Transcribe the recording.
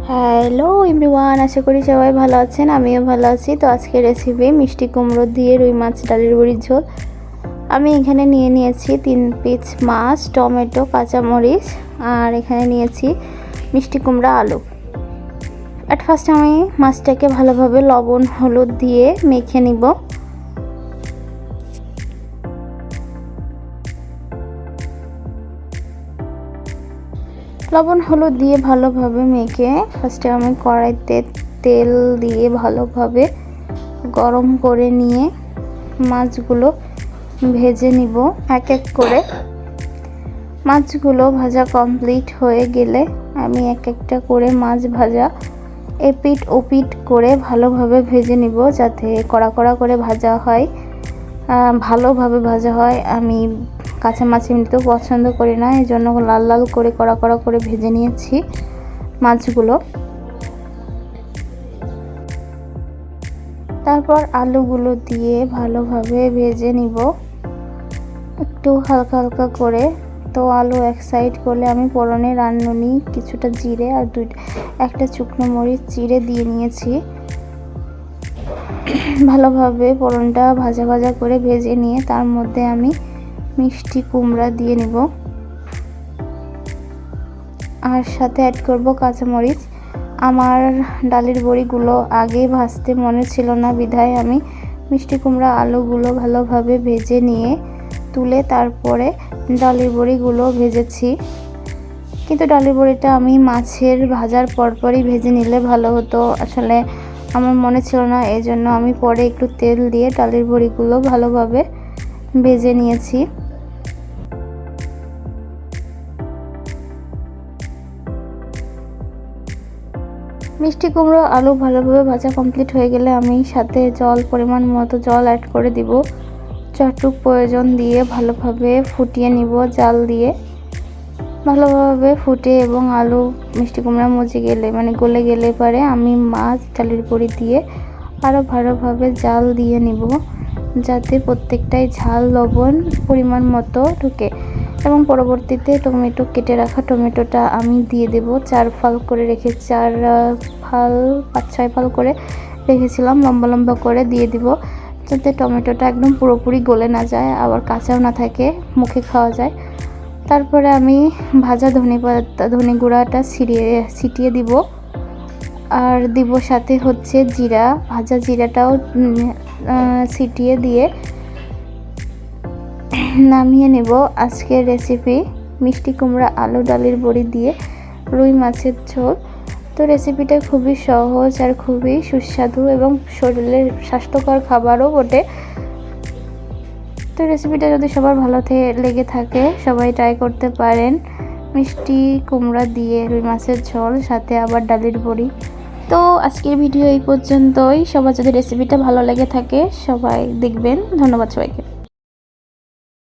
Hello everyone, আশা করি সবাই ভালো আছেন। আমিও ভালো আছি। তো আজকে রেসিপি মিষ্টি কুমড়ো দিয়ে রুই মাছ ডালের বড়ির ঝোল। আমি এখানে নিয়েছি 3 পিস মাছ, টমেটো, কাঁচামরিচ, আর এখানে নিয়েছি মিষ্টি কুমড়া, আলু। অ্যাট ফার্স্ট আমি মাছটাকে ভালোভাবে লবণ হলুদ দিয়ে মেখে নিব। লবণ হলুদ দিয়ে ভালোভাবে মেখে ফার্স্টে আমি কড়াইতে তেল দিয়ে ভালোভাবে গরম করে নিয়ে মাছগুলো ভেজে নিব এক এক করে। মাছগুলো ভাজা কমপ্লিট হয়ে গেলে আমি এক একটা করে মাছ ভাজা এপিট ওপিট করে ভালোভাবে ভেজে নিব, যাতে কড়া কড়া করে ভাজা হয়, ভালোভাবে ভাজা হয়। আমি কাঁচা মাছ এমনিতেও পছন্দ করি না, এই জন্য লাল লাল করে কড়া কড়া করে ভেজে নিয়েছি মাছগুলো। তারপর আলুগুলো দিয়ে ভালোভাবে ভেজে নিব একটু হালকা হালকা করে। তো আলু এক সাইড করলে আমি ফোড়নে রাঁধুনি কিছুটা জিরে আর একটা শুকনো মরিচ চিড়ে দিয়ে নিয়েছি। ভালোভাবে ফোড়নটা ভাজা ভাজা করে ভেজে নিয়ে তার মধ্যে আমি মিষ্টি কুমড়া দিয়ে নিব, আর সাথে অ্যাড করব কাঁচামরিচ। আমার ডালের বড়িগুলো আগে ভাজতে মনে ছিল না, বিধায় আমি মিষ্টি কুমড়া আলুগুলো ভালোভাবে ভেজে নিয়ে তুলে তারপরে ডালের বড়িগুলো ভেজেছি। কিন্তু ডালের বড়িটা আমি মাছের ভাজার পরপরই ভেজে নিলে ভালো হতো, আসলে আমার মনে ছিল না, এই জন্য আমি পরে একটু তেল দিয়ে ডালের বড়িগুলো ভালোভাবে ভেজে নিয়েছি। মিষ্টি কুমড়ো আলু ভালোভাবে ভাজা কমপ্লিট হয়ে গেলে আমি সাথে পরিমাণ মতো জল অ্যাড করে দিব। যতটুক প্রয়োজন দিয়ে ভালোভাবে ফুটিয়ে নিব জাল দিয়ে। ভালোভাবে ফুটে এবং আলু মিষ্টি কুমড়া মজে গেলে গলে গেলে পরে আমি মাছ ডালের বড়ি দিয়ে আরও ভালোভাবে জাল দিয়ে নিব, যাতে প্রত্যেকটাই ঝাল লবণ পরিমাণ মতো ঢুকে। এবং পরবর্তীতে টমেটো কেটে রাখা টমেটোটা আমি দিয়ে দেব। 4 ফাল করে রেখে 5-6 ফাল করে রেখেছিলাম, লম্বা লম্বা করে দিয়ে দিব, যাতে টমেটোটা একদম পুরোপুরি গলে না যায়, আবার কাঁচাও না থাকে, মুখে খাওয়া যায়। তারপরে আমি ভাজা ধনে গুঁড়াটা ছিটিয়ে দিব, আর দিব সাথে হচ্ছে জিরা, ভাজা জিরাটাও ছিটিয়ে দিয়ে নামিয়ে নেব আজকের রেসিপি মিষ্টি কুমড়া আলু ডালের বড়ি দিয়ে রুই মাছের ঝোল। তো রেসিপিটা খুবই সহজ আর খুবই সুস্বাদু এবং শরীরের স্বাস্থ্যকর খাবারও বটে। তো রেসিপিটা যদি সবার ভালো লেগে থাকে সবাই ট্রাই করতে পারেন। মিষ্টি কুমড়া দিয়ে রুই মাছের ঝোল, সাথে আবার ডালের বড়ি। তো আজকের ভিডিও এই পর্যন্তই। সবার যদি রেসিপিটা ভালো লেগে থাকে সবাই দেখবেন। ধন্যবাদ সবাইকে।